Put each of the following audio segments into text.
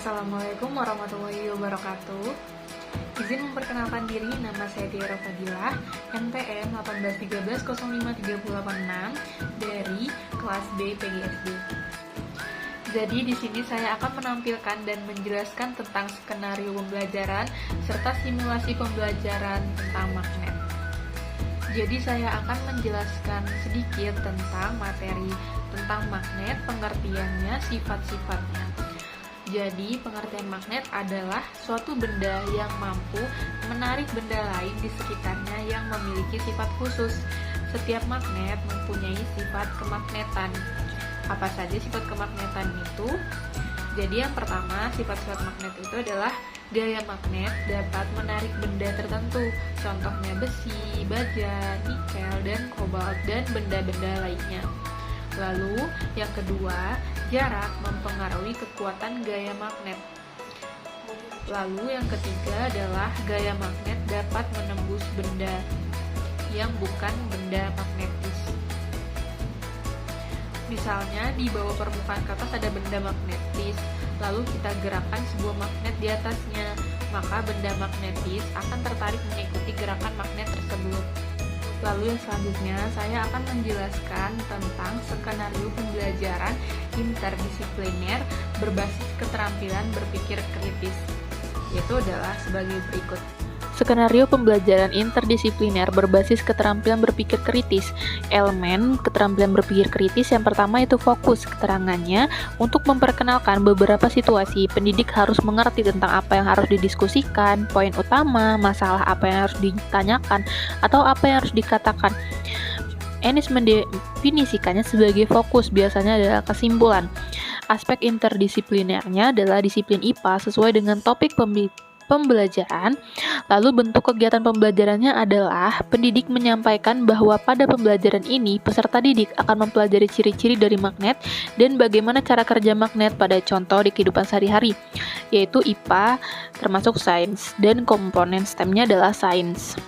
Assalamualaikum warahmatullahi wabarakatuh. Izin memperkenalkan diri, nama saya Tiara Fadilah, NPM 181305386 dari kelas B PGSD. Jadi di sini saya akan menampilkan dan menjelaskan tentang skenario pembelajaran serta simulasi pembelajaran tentang magnet. Jadi saya akan menjelaskan sedikit tentang materi tentang magnet, pengertiannya, sifat-sifatnya. Jadi, pengertian magnet adalah suatu benda yang mampu menarik benda lain di sekitarnya yang memiliki sifat khusus. Setiap magnet mempunyai sifat kemagnetan. Apa saja sifat kemagnetan itu? Jadi, yang pertama, sifat-sifat magnet itu adalah gaya magnet dapat menarik benda tertentu. Contohnya besi, baja, nikel, dan kobalt, dan benda-benda lainnya. Lalu, yang kedua, jarak mempengaruhi kekuatan gaya magnet. Lalu, yang ketiga adalah gaya magnet dapat menembus benda yang bukan benda magnetis. Misalnya, di bawah permukaan kertas ada benda magnetis, lalu kita gerakkan sebuah magnet di atasnya, maka benda magnetis akan tertarik mengikuti gerakan magnet tersebut. Lalu yang selanjutnya, saya akan menjelaskan tentang skenario pembelajaran interdisipliner berbasis keterampilan berpikir kritis, yaitu adalah sebagai berikut. Skenario pembelajaran interdisipliner berbasis keterampilan berpikir kritis. Elemen keterampilan berpikir kritis yang pertama itu fokus. Keterangannya, untuk memperkenalkan beberapa situasi, pendidik harus mengerti tentang apa yang harus didiskusikan, poin utama, masalah apa yang harus ditanyakan, atau apa yang harus dikatakan. Ennis mendefinisikannya sebagai fokus, biasanya adalah kesimpulan. Aspek interdisiplinernya adalah disiplin IPA sesuai dengan topik pembelajaran. Lalu bentuk kegiatan pembelajarannya adalah pendidik menyampaikan bahwa pada pembelajaran ini peserta didik akan mempelajari ciri-ciri dari magnet dan bagaimana cara kerja magnet pada contoh di kehidupan sehari-hari, yaitu IPA termasuk sains dan komponen STEM-nya adalah sains.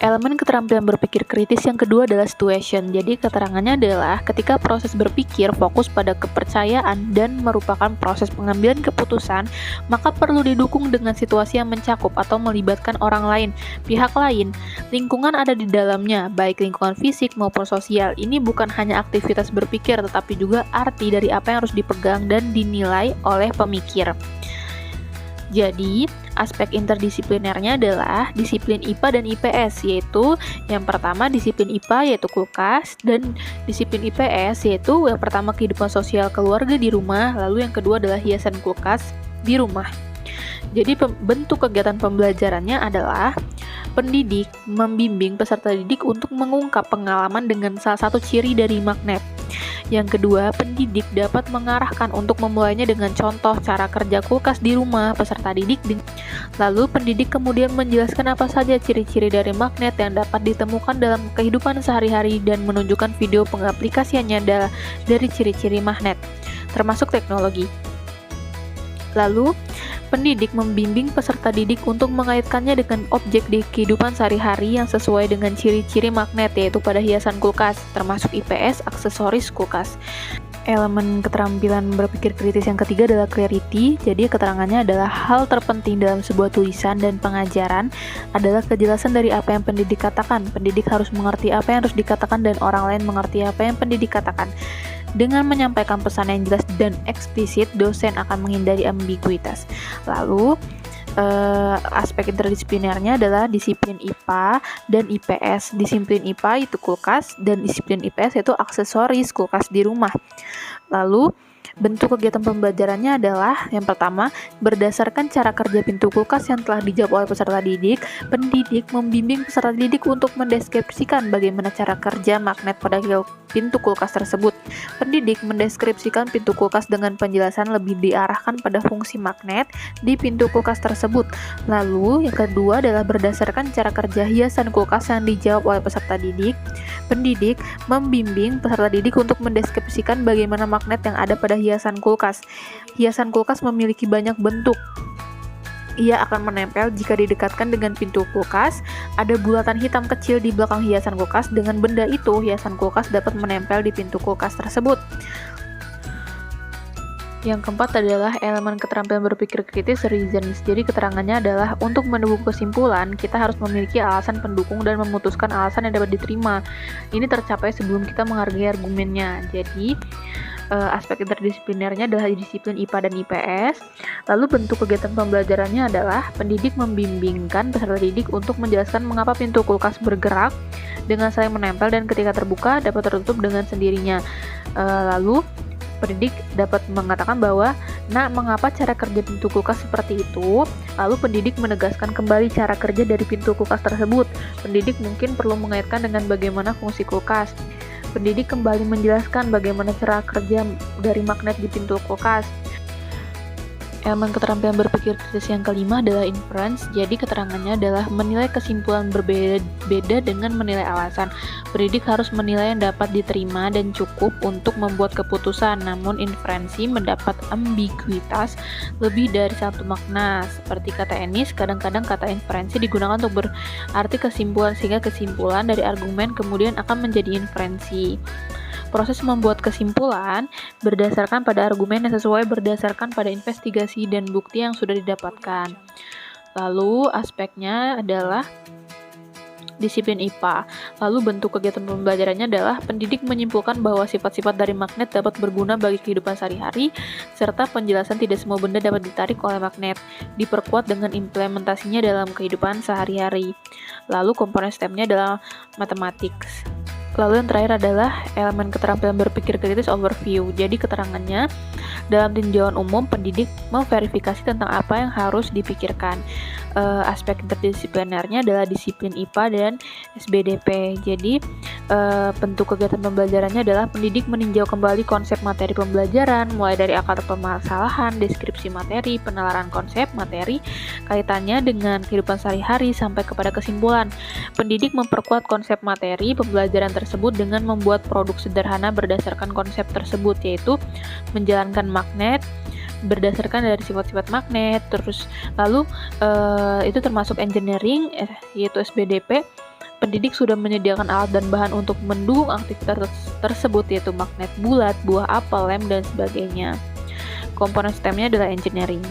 Elemen keterampilan berpikir kritis yang kedua adalah situation. Jadi keterangannya adalah ketika proses berpikir fokus pada kepercayaan dan merupakan proses pengambilan keputusan, maka perlu didukung dengan situasi yang mencakup atau melibatkan orang lain, pihak lain. Lingkungan ada di dalamnya, baik lingkungan fisik maupun sosial. Ini bukan hanya aktivitas berpikir, tetapi juga arti dari apa yang harus dipegang dan dinilai oleh pemikir. Jadi, aspek interdisiplinernya adalah disiplin IPA dan IPS, yaitu yang pertama disiplin IPA yaitu kulkas, dan disiplin IPS yaitu yang pertama kehidupan sosial keluarga di rumah, lalu yang kedua adalah hiasan kulkas di rumah. Jadi bentuk kegiatan pembelajarannya adalah pendidik membimbing peserta didik untuk mengungkap pengalaman dengan salah satu ciri dari magnet. Yang kedua, pendidik dapat mengarahkan untuk memulainya dengan contoh cara kerja kulkas di rumah peserta didik. Lalu, pendidik kemudian menjelaskan apa saja ciri-ciri dari magnet yang dapat ditemukan dalam kehidupan sehari-hari dan menunjukkan video pengaplikasiannya dari ciri-ciri magnet, termasuk teknologi. Lalu, pendidik membimbing peserta didik untuk mengaitkannya dengan objek di kehidupan sehari-hari yang sesuai dengan ciri-ciri magnet, yaitu pada hiasan kulkas, termasuk IPS, aksesoris kulkas. Elemen keterampilan berpikir kritis yang ketiga adalah clarity. Jadi keterangannya adalah hal terpenting dalam sebuah tulisan dan pengajaran adalah kejelasan dari apa yang pendidik katakan. Pendidik harus mengerti apa yang harus dikatakan dan orang lain mengerti apa yang pendidik katakan. Dengan menyampaikan pesan yang jelas dan eksplisit, dosen akan menghindari ambiguitas. Lalu, aspek interdisiplinernya adalah disiplin IPA dan IPS. Disiplin IPA itu kulkas dan disiplin IPS yaitu aksesoris kulkas di rumah. Lalu, bentuk kegiatan pembelajarannya adalah yang pertama, berdasarkan cara kerja pintu kulkas yang telah dijawab oleh peserta didik, pendidik membimbing peserta didik untuk mendeskripsikan bagaimana cara kerja magnet pada pintu kulkas tersebut. Pendidik mendeskripsikan pintu kulkas dengan penjelasan lebih diarahkan pada fungsi magnet di pintu kulkas tersebut. Lalu, yang kedua adalah berdasarkan cara kerja hiasan kulkas yang dijawab oleh peserta didik, pendidik membimbing peserta didik untuk mendeskripsikan bagaimana magnet yang ada pada hiasan kulkas. Hiasan kulkas memiliki banyak bentuk. Ia akan menempel jika didekatkan dengan pintu kulkas. Ada bulatan hitam kecil di belakang hiasan kulkas. Dengan benda itu, hiasan kulkas dapat menempel di pintu kulkas tersebut. Yang keempat adalah elemen keterampilan berpikir kritis reasons. Jadi keterangannya adalah untuk menemukan kesimpulan, kita harus memiliki alasan pendukung dan memutuskan alasan yang dapat diterima. Ini tercapai sebelum kita menghargai argumennya. Jadi aspek interdisiplinernya adalah disiplin IPA dan IPS. Lalu bentuk kegiatan pembelajarannya adalah pendidik membimbingkan peserta didik untuk menjelaskan mengapa pintu kulkas bergerak dengan saling menempel dan ketika terbuka dapat tertutup dengan sendirinya. Lalu pendidik dapat mengatakan bahwa, "Nak, mengapa cara kerja pintu kulkas seperti itu?" Lalu pendidik menegaskan kembali cara kerja dari pintu kulkas tersebut. Pendidik mungkin perlu mengaitkan dengan bagaimana fungsi kulkas. Pendidik kembali menjelaskan bagaimana cara kerja dari magnet di pintu kulkas. Elemen keterampilan berpikir kritis yang kelima adalah inference. Jadi keterangannya adalah menilai kesimpulan berbeda dengan menilai alasan. Pendidik harus menilai yang dapat diterima dan cukup untuk membuat keputusan. Namun inferensi mendapat ambiguitas lebih dari satu makna. Seperti kata Ennis, kadang-kadang kata inferensi digunakan untuk berarti kesimpulan sehingga kesimpulan dari argumen kemudian akan menjadi inferensi. Proses membuat kesimpulan berdasarkan pada argumen yang sesuai berdasarkan pada investigasi dan bukti yang sudah didapatkan. Lalu aspeknya adalah disiplin IPA. Lalu bentuk kegiatan pembelajarannya adalah pendidik menyimpulkan bahwa sifat-sifat dari magnet dapat berguna bagi kehidupan sehari-hari, serta penjelasan tidak semua benda dapat ditarik oleh magnet, diperkuat dengan implementasinya dalam kehidupan sehari-hari. Lalu komponen STEM-nya adalah mathematics. Lalu yang terakhir adalah elemen keterampilan berpikir kritis overview. Jadi keterangannya, dalam tinjauan umum, pendidik memverifikasi tentang apa yang harus dipikirkan. Aspek interdisiplinernya adalah disiplin IPA dan SBDP. Jadi bentuk kegiatan pembelajarannya adalah pendidik meninjau kembali konsep materi pembelajaran, mulai dari akar permasalahan, deskripsi materi, penalaran konsep materi, kaitannya dengan kehidupan sehari-hari sampai kepada kesimpulan. Pendidik memperkuat konsep materi pembelajaran tersebut dengan membuat produk sederhana berdasarkan konsep tersebut, yaitu menjalankan magnet berdasarkan dari sifat-sifat magnet. Terus lalu itu termasuk engineering, yaitu SBDP. Pendidik sudah menyediakan alat dan bahan untuk mendukung aktivitas tersebut, yaitu magnet bulat, buah apel, lem, dan sebagainya. Komponen STEM-nya adalah engineering.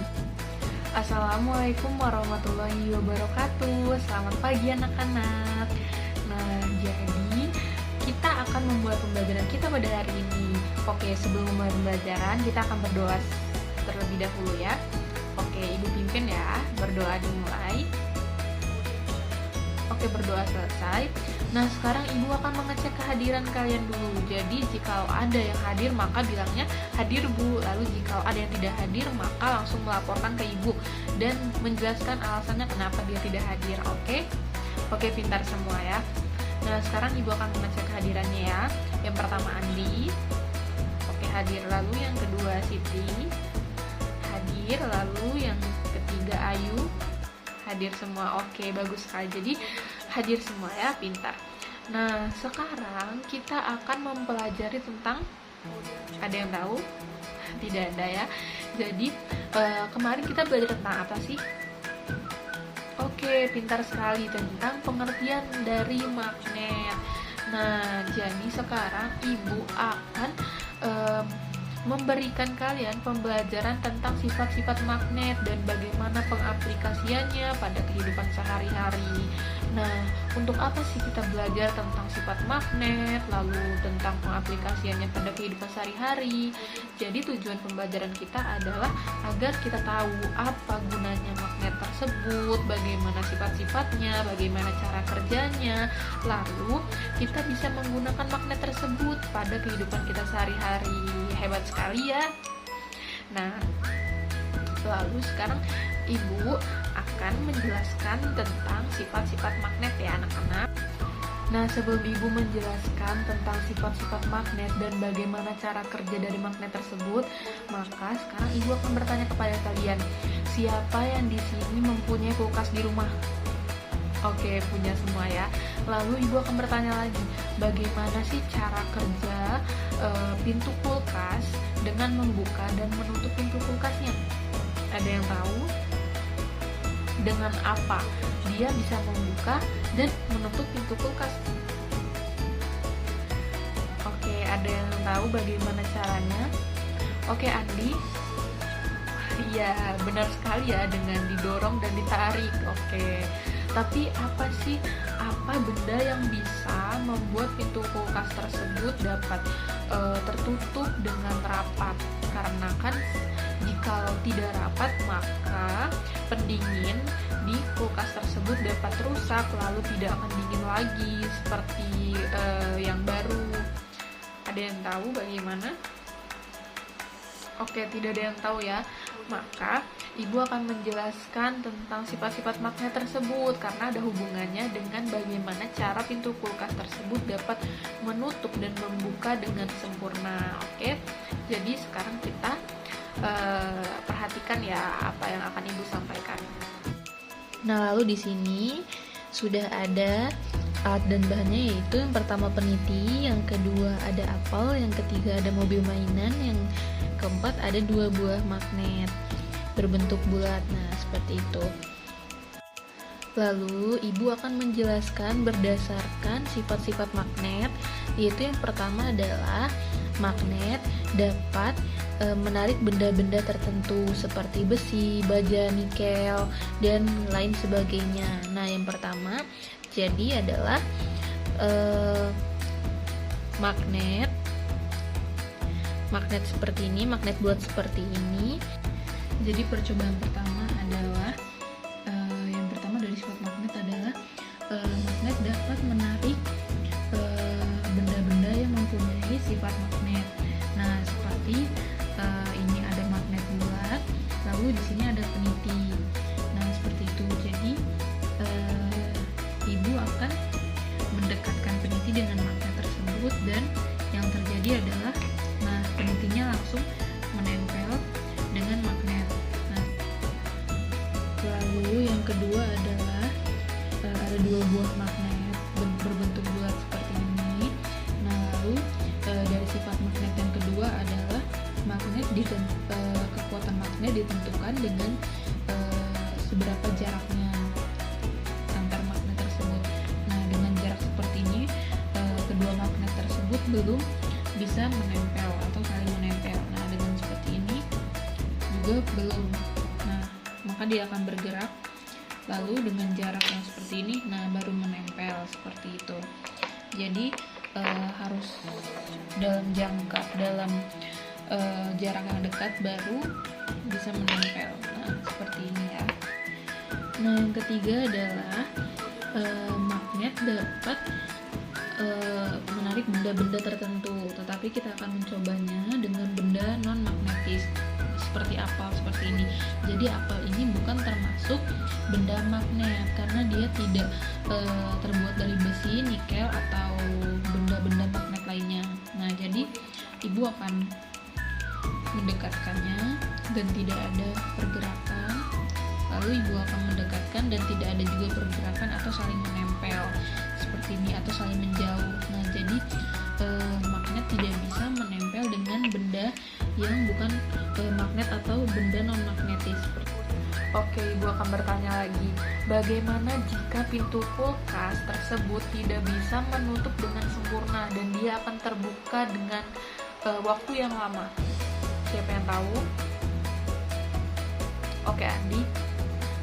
Assalamualaikum warahmatullahi wabarakatuh. Selamat pagi anak-anak. Nah, jadi kita akan membuat pembelajaran kita pada hari ini. Oke, sebelum memulai pembelajaran kita akan berdoa terlebih dahulu ya. Oke, Ibu pimpin ya. Berdoa dimulai. Oke, berdoa selesai. Nah, sekarang Ibu akan mengecek kehadiran kalian dulu. Jadi, jika ada yang hadir, maka bilangnya hadir Bu. Lalu, jika ada yang tidak hadir, maka langsung melaporkan ke Ibu dan menjelaskan alasannya kenapa dia tidak hadir. Oke? Oke, pintar semua ya. Nah, sekarang Ibu akan mengecek kehadirannya ya. Yang pertama Andi. Oke, hadir. Lalu yang kedua Siti. Hadir. Lalu yang ketiga Ayu. Hadir semua. Oke, bagus sekali. Jadi hadir semua ya, pintar. Nah, sekarang kita akan mempelajari tentang, ada yang tahu? Tidak ada ya. Jadi kemarin kita belajar tentang apa sih? Oke, pintar sekali, tentang pengertian dari magnet. Nah, jadi sekarang Ibu akan memberikan kalian pembelajaran tentang sifat-sifat magnet dan bagaimana pengaplikasiannya pada kehidupan sehari-hari. Nah, untuk apa sih kita belajar tentang sifat magnet, lalu tentang pengaplikasiannya pada kehidupan sehari-hari? Jadi tujuan pembelajaran kita adalah agar kita tahu apa gunanya magnet tersebut, bagaimana sifat-sifatnya, bagaimana cara kerjanya, lalu kita bisa menggunakan magnet tersebut pada kehidupan kita sehari-hari. Hebat sekali ya. Nah, lalu sekarang Ibu akan menjelaskan tentang sifat-sifat magnet ya anak-anak. Nah, sebelum Ibu menjelaskan tentang sifat-sifat magnet dan bagaimana cara kerja dari magnet tersebut, maka sekarang Ibu akan bertanya kepada kalian, siapa yang di sini mempunyai kulkas di rumah? Oke, punya semua ya. Lalu Ibu akan bertanya lagi, bagaimana sih cara kerja pintu kulkas dengan membuka dan menutup pintu kulkasnya? Ada yang tahu? Dengan apa dia bisa membuka dan menutup pintu kulkas? Oke, ada yang tahu bagaimana caranya? Oke, Andi, Iya, benar sekali ya, dengan didorong dan ditarik. Oke. Tapi apa benda yang bisa membuat pintu kulkas tersebut dapat tertutup dengan rapat? Karena kan jikalau tidak rapat, maka pendingin di kulkas tersebut dapat rusak lalu tidak akan dingin lagi seperti yang baru. Ada yang tahu bagaimana? Oke, tidak ada yang tahu ya. Maka ibu akan menjelaskan tentang sifat-sifat magnet tersebut karena ada hubungannya dengan bagaimana cara pintu kulkas tersebut dapat menutup dan membuka dengan sempurna. Oke, jadi sekarang kita perhatikan ya apa yang akan ibu sampaikan. Nah, lalu di sini sudah ada alat dan bahannya, yaitu yang pertama peniti, yang kedua ada apel, yang ketiga ada mobil mainan, yang keempat ada 2 buah magnet berbentuk bulat. Nah, seperti itu. Lalu ibu akan menjelaskan berdasarkan sifat-sifat magnet, yaitu yang pertama adalah magnet dapat menarik benda-benda tertentu seperti besi, baja, nikel, dan lain sebagainya. Nah, yang pertama jadi adalah magnet seperti ini, magnet bulat seperti ini. Jadi percobaan pertama adalah yang pertama dari sifat magnet adalah magnet dapat menarik benda-benda yang mempunyai sifat magnet. Nah, seperti ini ada magnet bulat, lalu di sini ada peniti. Nah, seperti itu. Jadi ibu akan mendekatkan peniti dengan magnet tersebut, dan yang terjadi adalah penitinya langsung menempel dengan magnet. Nah, lalu yang kedua adalah ada 2 buah magnet berbentuk bulat seperti ini. Nah, lalu dari sifat magnet yang kedua adalah kekuatan magnet ditentukan dengan seberapa jaraknya antar magnet tersebut. Nah, dengan jarak seperti ini kedua magnet tersebut belum bisa menempel atau saling menempel. Nah, dengan seperti ini juga belum. Nah, maka dia akan bergerak. Lalu dengan jarak yang seperti ini, nah baru menempel seperti itu. Jadi harus dalam jarak yang dekat baru bisa menempel. Nah, seperti ini ya. Nah, yang ketiga adalah magnet dapat menarik benda-benda tertentu, tetapi kita akan mencobanya dengan benda non-magnetis seperti apel seperti ini. Jadi apel ini bukan termasuk benda magnet karena dia tidak terbuat dari besi, nikel, atau benda-benda magnet lainnya. Nah, jadi ibu akan mendekatkannya dan tidak ada pergerakan. Lalu ibu akan mendekatkan dan tidak ada juga pergerakan atau saling menempel seperti ini atau saling menjauh. Nah, jadi magnet tidak bisa menempel dengan benda yang bukan magnet atau benda non magnetis. Oke, ibu akan bertanya lagi, bagaimana jika pintu kulkas tersebut tidak bisa menutup dengan sempurna dan dia akan terbuka dengan waktu yang lama? Siapa yang tahu? Oke, Andi.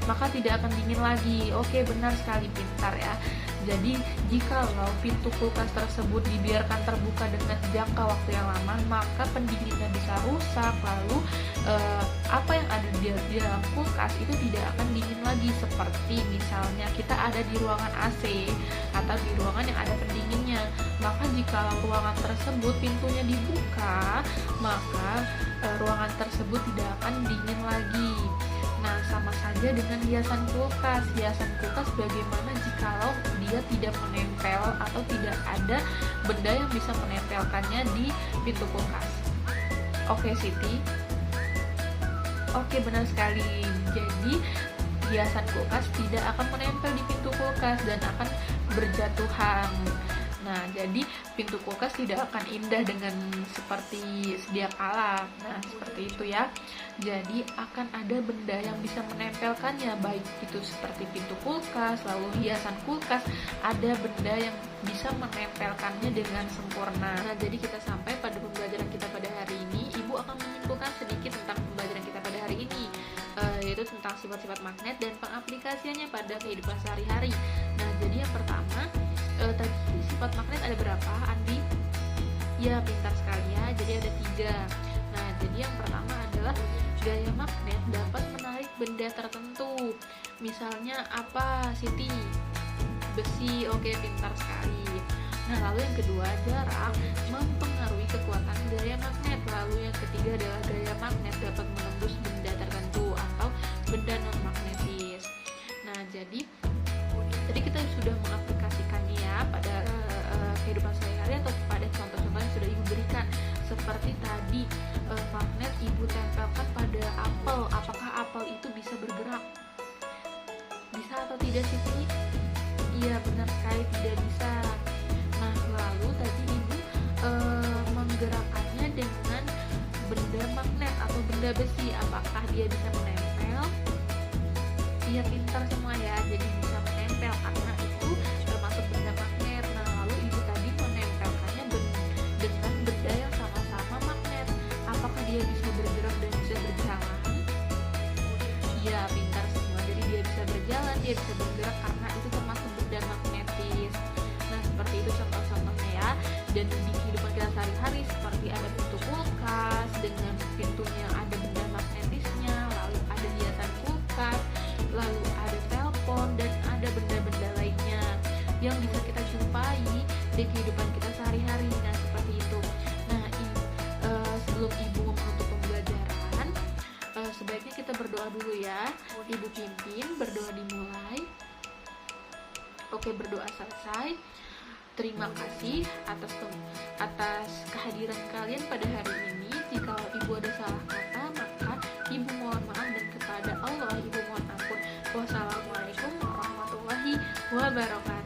Maka tidak akan dingin lagi. Oke, benar sekali, pintar ya. Jadi, jikalau pintu kulkas tersebut dibiarkan terbuka dengan jangka waktu yang lama, maka pendinginnya bisa rusak. Lalu, apa yang ada di dalam kulkas itu tidak akan dingin lagi. Seperti misalnya kita ada di ruangan AC atau di ruangan yang ada pendinginnya. Maka jikalau ruangan tersebut pintunya dibuka, maka ruangan tersebut tidak akan dingin lagi. Nah, sama saja dengan hiasan kulkas. Hiasan kulkas bagaimana jikalau dia tidak menempel atau tidak ada benda yang bisa menempelkannya di pintu kulkas? Oke, Siti. Oke, benar sekali. Jadi, hiasan kulkas tidak akan menempel di pintu kulkas dan akan berjatuhan. Nah, jadi pintu kulkas tidak akan indah dengan seperti sedia kala. Nah, seperti itu ya. Jadi akan ada benda yang bisa menempelkannya, baik itu seperti pintu kulkas, lalu hiasan kulkas, ada benda yang bisa menempelkannya dengan sempurna. Nah, jadi kita sampai pada pembelajaran kita pada hari ini. Ibu akan menyimpulkan sedikit tentang pembelajaran kita pada hari ini. yaitu tentang sifat-sifat magnet dan pengaplikasiannya pada kehidupan sehari-hari. Nah, jadi yang pertama, tadi sifat magnet ada berapa, Andi? Ya, pintar sekali ya. Jadi ada 3. Nah, jadi yang pertama adalah gaya magnet dapat menarik benda tertentu. Misalnya apa, Siti? Besi. Oke, pintar sekali. Nah, lalu yang kedua, jarak mempengaruhi kekuatan gaya magnet. Lalu yang ketiga adalah gaya magnet dapat menembus benda tertentu atau benda non-magnetis. Nah, jadi tadi kita sudah mengaplikasikannya ya pada kehidupan sehari-hari atau pada contoh-contoh yang sudah Ibu berikan. Seperti tadi, magnet Ibu tempelkan pada apel. Apakah apel itu bisa bergerak? Bisa atau tidak, Siti? Iya, benar sekali, tidak bisa. Nah, lalu tadi Ibu menggerakkannya dengan benda magnet atau benda besi. Apakah dia bisa menempel? Iya, pintar semua ya. Jadi bisa menempel karena itu termasuk benda magnet. Nah, lalu Ibu tadi menempelkannya dengan benda yang sama-sama magnet. Apakah dia bisa bergerak dan bisa berjalan? Iya, pintar semua. Jadi dia bisa berjalan, dia bisa bergerak karena itu termasuk benda magnetis. Nah, seperti itu contoh-contohnya ya. Dan di kehidupan kita sehari-hari seperti ada pintu kulkas dengan pintunya ada benda magnetisnya, lalu ada hiasan kulkas, lalu ada telepon, dan ada benda-benda lainnya yang bisa kita jumpai di kehidupan kita sehari-hari. Nah, seperti itu. Nah, sebelum Ibu menutup pembelajaran, sebaiknya kita berdoa dulu ya. Ibu pimpin, berdoa dimulai. Oke, berdoa selesai. Terima kasih atas kehadiran kalian pada hari ini. Jika Ibu ada salah kata, maka Ibu mohon maaf, dan kepada Allah Ibu mohon ampun. Wassalamualaikum warahmatullahi wabarakatuh.